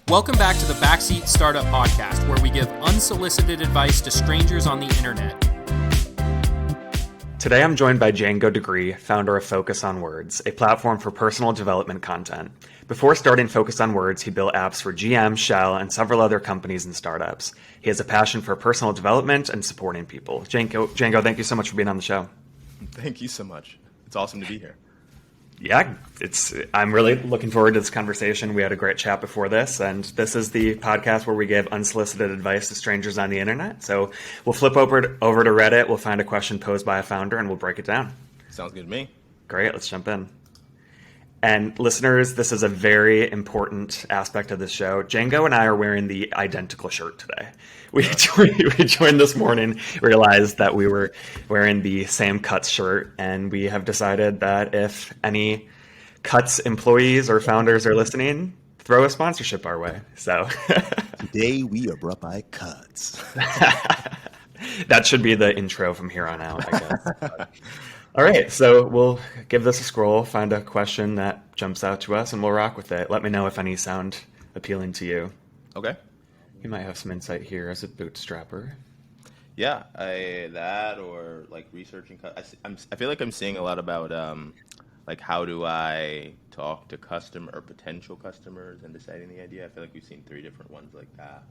Welcome back to the Backseat Startup Podcast, where we give unsolicited advice to strangers on the internet. Today I'm joined by Django Degree, founder of Focus on Words, a platform for personal development content. Before starting Focus on Words, he built apps for GM, Shell, and several other companies and startups. He has a passion for personal development and supporting people. Django, thank you so much for being on the show. Thank you so much. It's awesome to be here. Yeah, I'm really looking forward to this conversation. We had a great chat before this, and this is the podcast where we give unsolicited advice to strangers on the internet. So we'll flip over to Reddit, we'll find a question posed by a founder, and we'll break it down. Sounds good to me. Great, let's jump in. And listeners, this is a very important aspect of this show. Django and I are wearing the identical shirt today. We joined this morning, realized that we were wearing the same Cuts shirt, and we have decided that if any Cuts employees or founders are listening, throw a sponsorship our way. So today we are brought by Cuts. That should be the intro from here on out, I guess. All right, so we'll give this a scroll, find a question that jumps out to us, and we'll rock with it. Let me know if any sound appealing to you. Okay. You might have some insight here as a bootstrapper. Yeah, that or like researching. I feel like I'm seeing a lot about like how do I talk to customer or potential customers and deciding the idea. I feel like we've seen 3 different ones like that.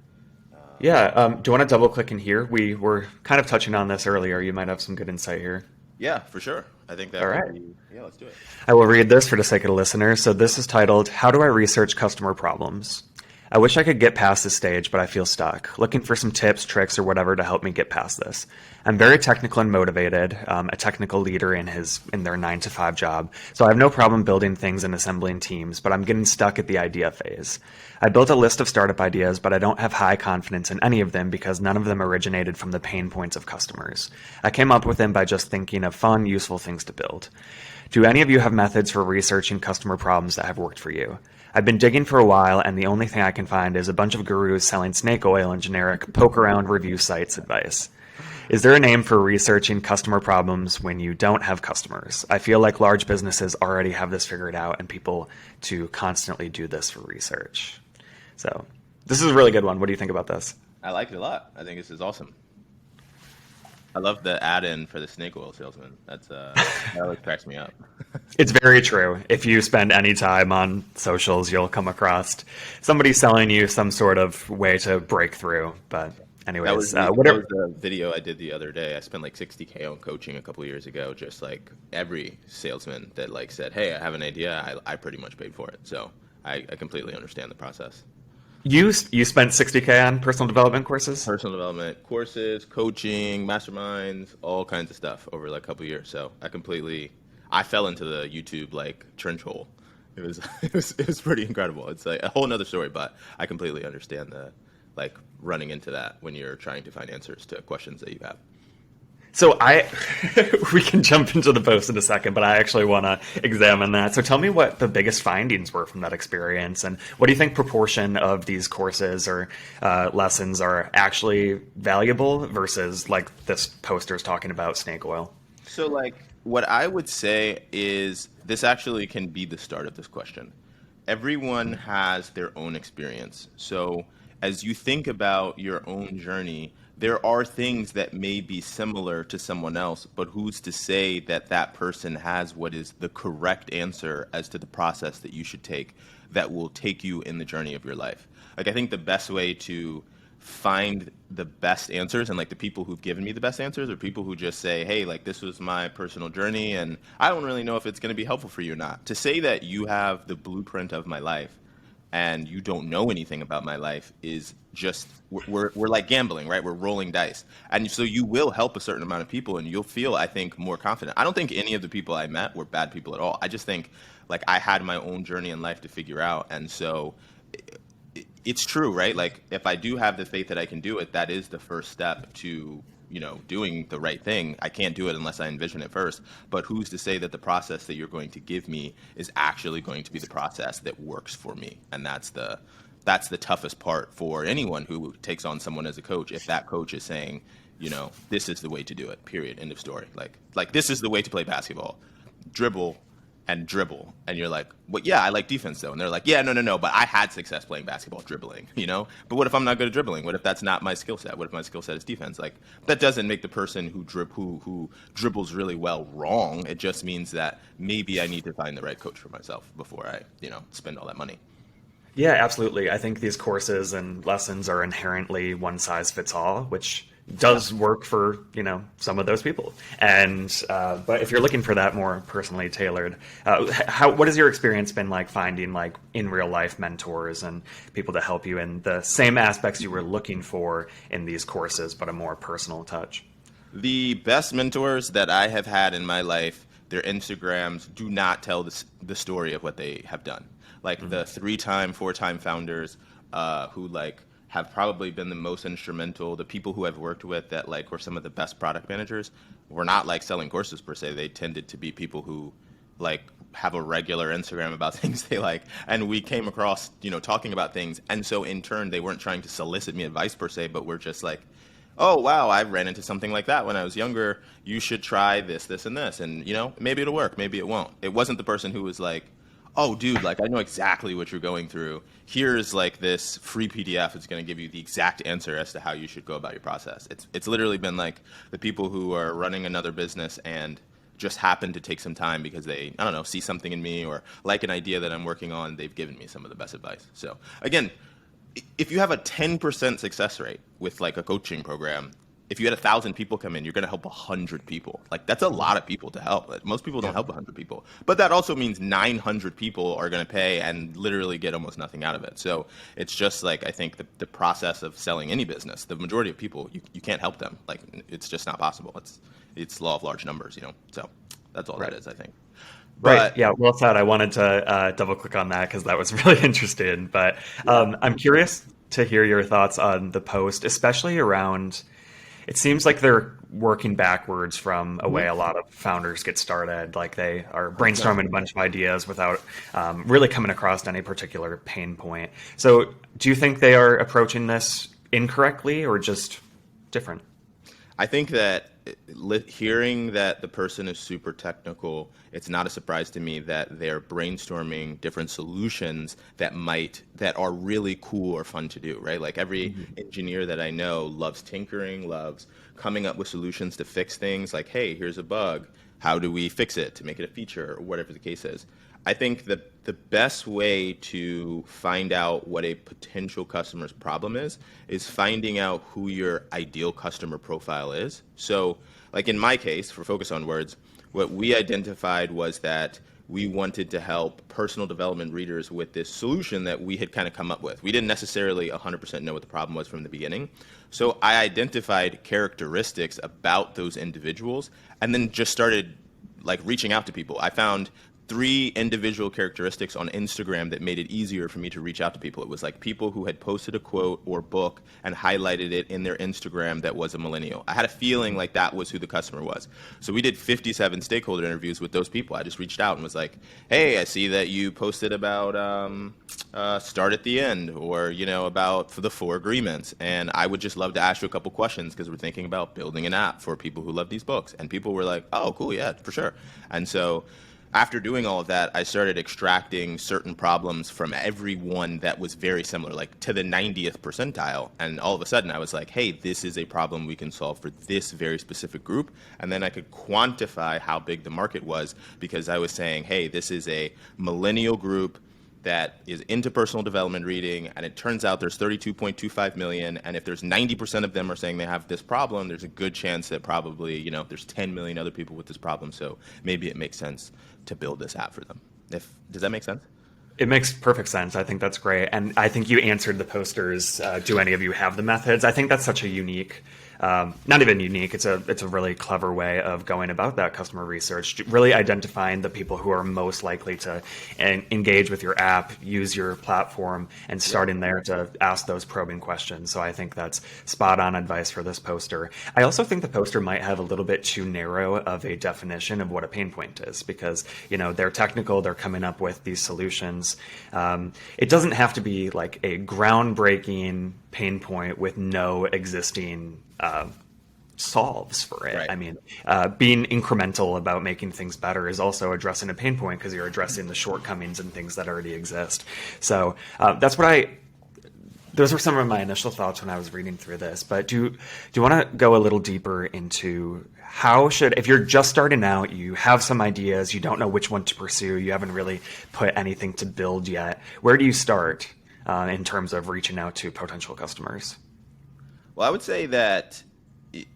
Do you want to double click in here? We were kind of touching on this earlier. You might have some good insight here. Yeah, for sure. I think that All right. Yeah, let's do it. I will read this for the sake of the listeners. So this is titled, How Do I Research Customer Problems? I wish I could get past this stage, but I feel stuck. Looking for some tips, tricks, or whatever to help me get past this. I'm very technical and motivated, a technical leader in their 9-to-5 job, so I have no problem building things and assembling teams, but I'm getting stuck at the idea phase. I built a list of startup ideas, but I don't have high confidence in any of them because none of them originated from the pain points of customers. I came up with them by just thinking of fun, useful things to build. Do any of you have methods for researching customer problems that have worked for you? I've been digging for a while, and the only thing I can find is a bunch of gurus selling snake oil and generic poke-around review sites advice. Is there a name for researching customer problems when you don't have customers? I feel like large businesses already have this figured out, and people to constantly do this for research. So this is a really good one. What do you think about this? I like it a lot. I think this is awesome. I love the add-in for the snake oil salesman. That always cracks me up. It's very true. If you spend any time on socials, you'll come across somebody selling you some sort of way to break through. But anyways, that was the video I did the other day. I spent like $60K on coaching a couple of years ago. Just like every salesman that like said, "Hey, I have an idea," I pretty much paid for it. So I completely understand the process. You spent $60K on personal development courses? Personal development courses, coaching, masterminds, all kinds of stuff over like a couple of years. So I fell into the YouTube like trench hole. It was pretty incredible. It's like a whole nother story, but I completely understand the like running into that when you're trying to find answers to questions that you have. So we can jump into the post in a second, but I actually want to examine that. So tell me what the biggest findings were from that experience, and what do you think proportion of these courses or lessons are actually valuable versus like this poster is talking about snake oil? So like what I would say is this actually can be the start of this question. Everyone has their own experience. So as you think about your own journey, there are things that may be similar to someone else, but who's to say that that person has what is the correct answer as to the process that you should take that will take you in the journey of your life? Like, I think the best way to find the best answers, and like the people who've given me the best answers are people who just say, hey, like this was my personal journey and I don't really know if it's going to be helpful for you or not. To say that you have the blueprint of my life and you don't know anything about my life is just, we're like gambling, right? We're rolling dice. And so you will help a certain amount of people and you'll feel, I think, more confident. I don't think any of the people I met were bad people at all. I just think like I had my own journey in life to figure out. And so it's true, right? Like if I do have the faith that I can do it, that is the first step to, you know, doing the right thing. I can't do it unless I envision it first. But who's to say that the process that you're going to give me is actually going to be the process that works for me? And that's the toughest part for anyone who takes on someone as a coach. If that coach is saying, you know, this is the way to do it, period, end of story. Like this is the way to play basketball. Dribble, and dribble. And you're like, well, yeah, I like defense though. And they're like, yeah, no, but I had success playing basketball dribbling, But what if I'm not good at dribbling? What if that's not my skill set? What if my skill set is defense? Like, that doesn't make the person who dribbles really well wrong. It just means that maybe I need to find the right coach for myself before I, spend all that money. Yeah, absolutely. I think these courses and lessons are inherently one size fits all, which does work for, some of those people. And but if you're looking for that more personally tailored, what has your experience been like finding like in real life mentors and people to help you in the same aspects you were looking for in these courses, but a more personal touch? The best mentors that I have had in my life, their Instagrams do not tell the story of what they have done. Like the 3-time, 4-time founders who like have probably been the most instrumental. The people who I've worked with that like were some of the best product managers were not like selling courses per se. They tended to be people who like have a regular Instagram about things they like. And we came across, talking about things. And so in turn, they weren't trying to solicit me advice per se, but we're just like, oh, wow, I ran into something like that when I was younger. You should try this, this, and this. And, maybe it'll work. Maybe it won't. It wasn't the person who was like, oh, dude, like I know exactly what you're going through. Here's like this free PDF that's going to give you the exact answer as to how you should go about your process. It's literally been like the people who are running another business and just happen to take some time because they, I don't know, see something in me or like an idea that I'm working on. They've given me some of the best advice. So again, if you have a 10% success rate with like a coaching program, if you had 1,000 people come in, you're going to help 100 people. Like that's a lot of people to help. Like, most people don't help 100 people, but that also means 900 people are going to pay and literally get almost nothing out of it. So it's just like, I think the process of selling any business, the majority of people, you can't help them. Like it's just not possible. It's law of large numbers, so that's all that is, I think. Right. Yeah. Well said. I wanted to double click on that because that was really interesting. But I'm curious to hear your thoughts on the post, especially around. It seems like they're working backwards from a way a lot of founders get started. Like they are brainstorming a bunch of ideas without really coming across any particular pain point. So do you think they are approaching this incorrectly or just different? I think that hearing that the person is super technical, it's not a surprise to me that they're brainstorming different solutions that are really cool or fun to do, right? Like every engineer that I know loves tinkering, loves coming up with solutions to fix things like, hey, here's a bug. How do we fix it to make it a feature or whatever the case is? I think the best way to find out what a potential customer's problem is finding out who your ideal customer profile is. So like in my case, for Focus on Words, what we identified was that we wanted to help personal development readers with this solution that we had kind of come up with. We didn't necessarily 100% know what the problem was from the beginning. So I identified characteristics about those individuals and then just started like reaching out to people. I found 3 individual characteristics on Instagram that made it easier for me to reach out to people. It was like people who had posted a quote or book and highlighted it in their Instagram that was a millennial. I had a feeling like that was who the customer was. So we did 57 stakeholder interviews with those people. I just reached out and was like, hey, I see that you posted about start at the end or, about the 4 agreements. And I would just love to ask you a couple questions because we're thinking about building an app for people who love these books. And people were like, oh, cool, yeah, for sure. And so after doing all of that, I started extracting certain problems from everyone that was very similar, like to the 90th percentile. And all of a sudden I was like, hey, this is a problem we can solve for this very specific group. And then I could quantify how big the market was because I was saying, hey, this is a millennial group that is into personal development reading, and it turns out there's 32.25 million, and if there's 90% of them are saying they have this problem, there's a good chance that probably, there's 10 million other people with this problem, so maybe it makes sense to build this app for them. Does that make sense? It makes perfect sense. I think that's great. And I think you answered the posters, do any of you have the methods? I think that's such a unique, not even unique, it's a really clever way of going about that customer research, really identifying the people who are most likely to engage with your app, use your platform, and starting there to ask those probing questions. So I think that's spot on advice for this poster. I also think the poster might have a little bit too narrow of a definition of what a pain point is because, they're technical, they're coming up with these solutions. It doesn't have to be like a groundbreaking pain point with no existing solves for it. Right. I mean, being incremental about making things better is also addressing a pain point because you're addressing the shortcomings and things that already exist. So that's what those were some of my initial thoughts when I was reading through this. But do you want to go a little deeper into if you're just starting out, you have some ideas, you don't know which one to pursue, you haven't really put anything to build yet, where do you start in terms of reaching out to potential customers? Well, I would say that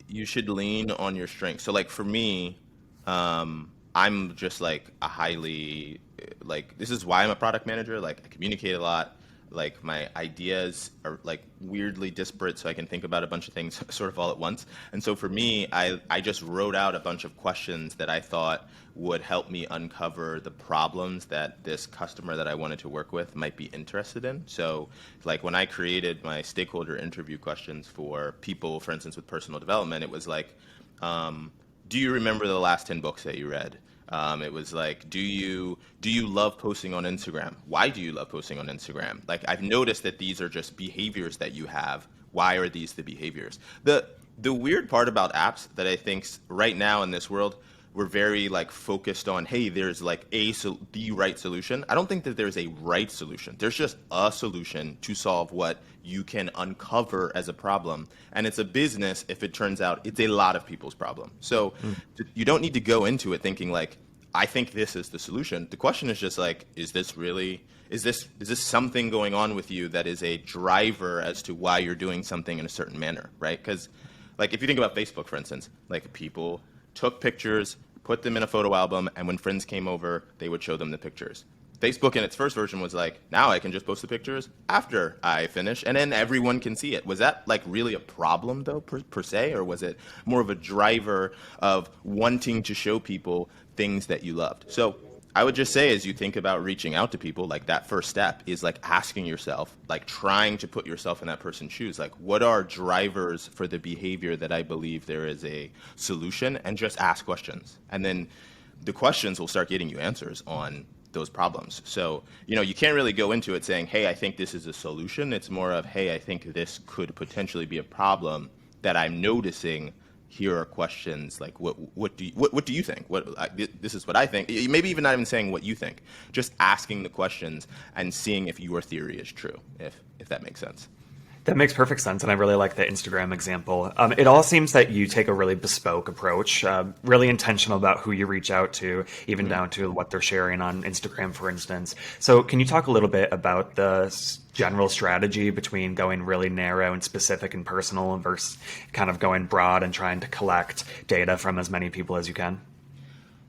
you should lean on your strengths. So like for me, I'm just like a highly, like, this is why I'm a product manager. Like I communicate a lot. Like my ideas are like weirdly disparate, so I can think about a bunch of things sort of all at once. And so for me, I just wrote out a bunch of questions that I thought would help me uncover the problems that this customer that I wanted to work with might be interested in. So like when I created my stakeholder interview questions for people, for instance, with personal development, it was like, do you remember the last 10 books that you read? It was like, do you love posting on Instagram? Why do you love posting on Instagram? Like, I've noticed that these are just behaviors that you have. Why are these the behaviors? The weird part about apps that I think right now in this world, we're very like focused on, hey, there's like the right solution. I don't think that there's a right solution. There's just a solution to solve what you can uncover as a problem. And it's a business if it turns out it's a lot of people's problem. So you don't need to go into it thinking like, I think this is the solution. The question is just like, is this something going on with you that is a driver as to why you're doing something in a certain manner, right? Because like if you think about Facebook, for instance, like people took pictures, put them in a photo album, and when friends came over, they would show them the pictures. Facebook in its first version was like, now I can just post the pictures after I finish, and then everyone can see it. Was that like really a problem though, per se, or was it more of a driver of wanting to show people things that you loved? So I would just say as you think about reaching out to people, like that first step is like asking yourself, like trying to put yourself in that person's shoes, like what are drivers for the behavior that I believe there is a solution, and just ask questions. And then the questions will start getting you answers on those problems. So, you can't really go into it saying, hey, I think this is a solution. It's more of, hey, I think this could potentially be a problem that I'm noticing. Here are questions like, what do you think? This is what I think. Maybe even not even saying what you think, just asking the questions and seeing if your theory is true, if that makes sense. That makes perfect sense, and I really like the Instagram example. It all seems that you take a really bespoke approach, really intentional about who you reach out to, even down to what they're sharing on Instagram, for instance. So can you talk a little bit about the general strategy between going really narrow and specific and personal versus kind of going broad and trying to collect data from as many people as you can?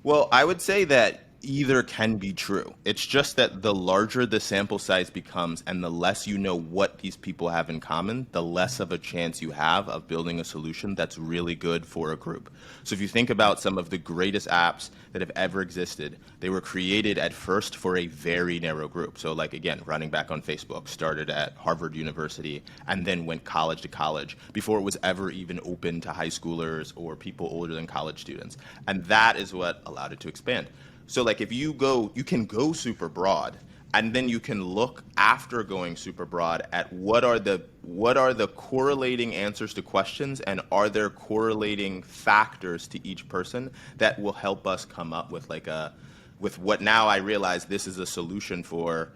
Well, I would say that either can be true. It's just that the larger the sample size becomes and the less you know what these people have in common, the less of a chance you have of building a solution that's really good for a group. So if you think about some of the greatest apps that have ever existed, they were created at first for a very narrow group. So like, again, running back on Facebook, started at Harvard University and then went college to college before it was ever even open to high schoolers or people older than college students. And that is what allowed it to expand. So like if you can go super broad, and then you can look after going super broad at what are the correlating answers to questions, and are there correlating factors to each person that will help us come up with with what now I realize this is a solution for,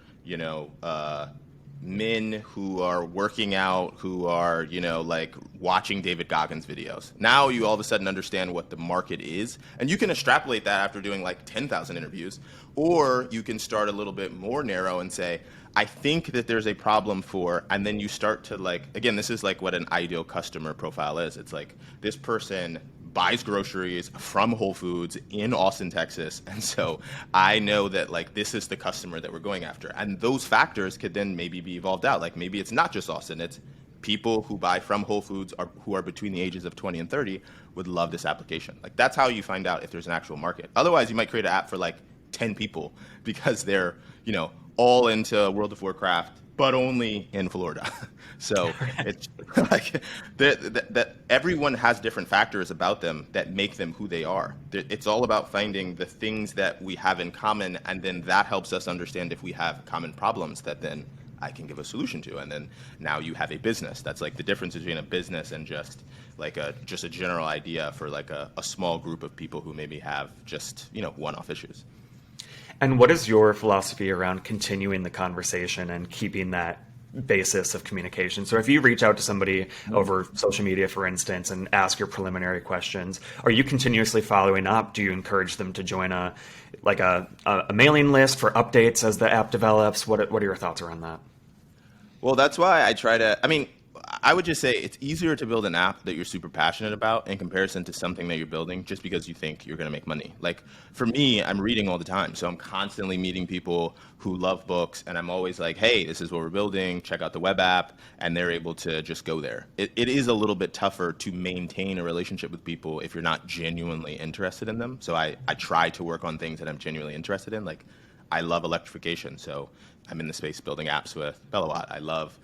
men who are working out, who are, like watching David Goggins videos. Now you all of a sudden understand what the market is, and you can extrapolate that after doing like 10,000 interviews, or you can start a little bit more narrow and say, I think that there's a problem for, and then you start to like, again, this is like what an ideal customer profile is. It's like this person buys groceries from Whole Foods in Austin, Texas. And so I know that like this is the customer that we're going after. And those factors could then maybe be evolved out. Like maybe it's not just Austin, it's people who buy from Whole Foods who are between the ages of 20 and 30 would love this application. Like that's how you find out if there's an actual market. Otherwise, you might create an app for like 10 people because they're, all into World of Warcraft, but only in Florida. So it's like that everyone has different factors about them that make them who they are. It's all about finding the things that we have in common, and then that helps us understand if we have common problems that then I can give a solution to. And then now you have a business. That's like the difference between a business and just a general idea for like a small group of people who maybe have just, one-off issues. And what is your philosophy around continuing the conversation and keeping that basis of communication? So if you reach out to somebody over social media, for instance, and ask your preliminary questions, are you continuously following up? Do you encourage them to join a mailing list for updates as the app develops? What are your thoughts around that? Well, that's why I would just say it's easier to build an app that you're super passionate about in comparison to something that you're building just because you think you're going to make money. Like for me, I'm reading all the time. So I'm constantly meeting people who love books, and I'm always like, hey, this is what we're building. Check out the web app. And they're able to just go there. It is a little bit tougher to maintain a relationship with people if you're not genuinely interested in them. So I try to work on things that I'm genuinely interested in. Like I love electrification. So I'm in the space building apps with Bellawatt. I love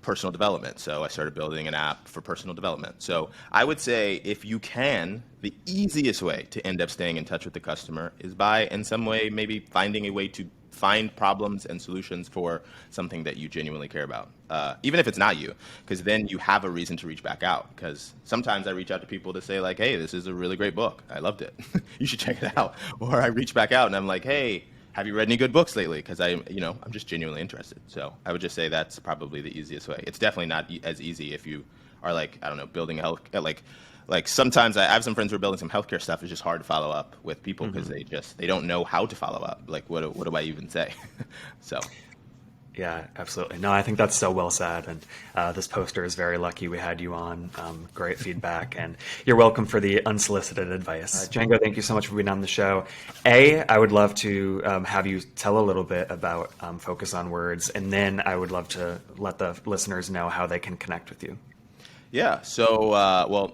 personal development. So I started building an app for personal development. So I would say if you can, the easiest way to end up staying in touch with the customer is by in some way maybe finding a way to find problems and solutions for something that you genuinely care about, even if it's not you, because then you have a reason to reach back out. Because sometimes I reach out to people to say like, hey, this is a really great book. I loved it. You should check it out. Or I reach back out and I'm like, hey, have you read any good books lately? Because I'm just genuinely interested. So I would just say that's probably the easiest way. It's definitely not as easy if you are building sometimes I have some friends who are building some healthcare stuff. It's just hard to follow up with people because they don't know how to follow up. Like, what do I even say? So. Yeah, absolutely. No, I think that's so well said. And this poster is very lucky we had you on. Great feedback. And you're welcome for the unsolicited advice. Django, thank you so much for being on the show. I would love to have you tell a little bit about Focus on Words. And then I would love to let the listeners know how they can connect with you. Yeah. So,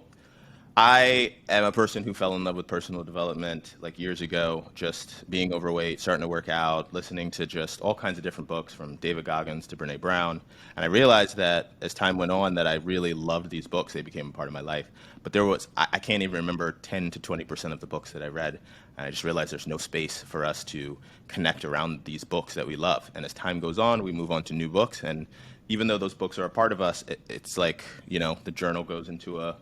I am a person who fell in love with personal development years ago, just being overweight, starting to work out, listening to just all kinds of different books from David Goggins to Brene Brown. And I realized that as time went on that I really loved these books. They became a part of my life. But I can't even remember 10 to 20% of the books that I read. And I just realized there's no space for us to connect around these books that we love. And as time goes on, we move on to new books. And even though those books are a part of us, it's like, the journal goes into a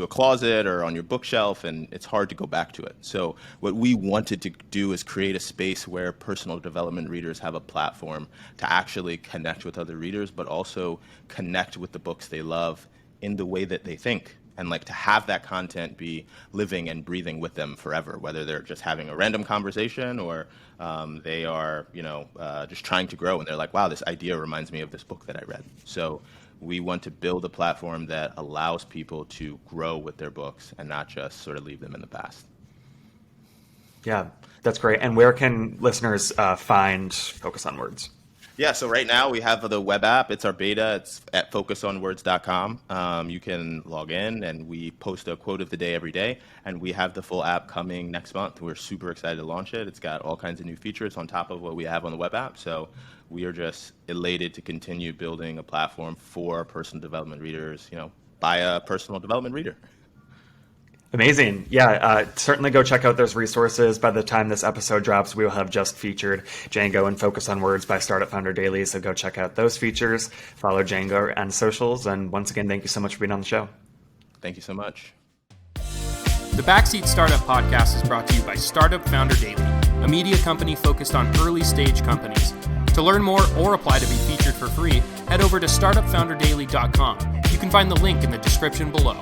closet or on your bookshelf, and it's hard to go back to it. So what we wanted to do is create a space where personal development readers have a platform to actually connect with other readers, but also connect with the books they love in the way that they think, and to have that content be living and breathing with them forever, whether they're just having a random conversation or they are, just trying to grow and they're like, wow, this idea reminds me of this book that I read. So we want to build a platform that allows people to grow with their books and not just sort of leave them in the past. Yeah, that's great. And where can listeners find Focus on Words? Yeah, so right now we have the web app. It's our beta. It's at focusonwords.com. You can log in, and we post a quote of the day every day. And we have the full app coming next month. We're super excited to launch it. It's got all kinds of new features on top of what we have on the web app. So we are just elated to continue building a platform for personal development readers, by a personal development reader. Amazing. Yeah, certainly go check out those resources. By the time this episode drops, we will have just featured Django and Focus on Words by Startup Founder Daily. So go check out those features. Follow Django on socials. And once again, thank you so much for being on the show. Thank you so much. The Backseat Startup Podcast is brought to you by Startup Founder Daily, a media company focused on early stage companies. To learn more or apply to be featured for free, head over to startupfounderdaily.com. You can find the link in the description below.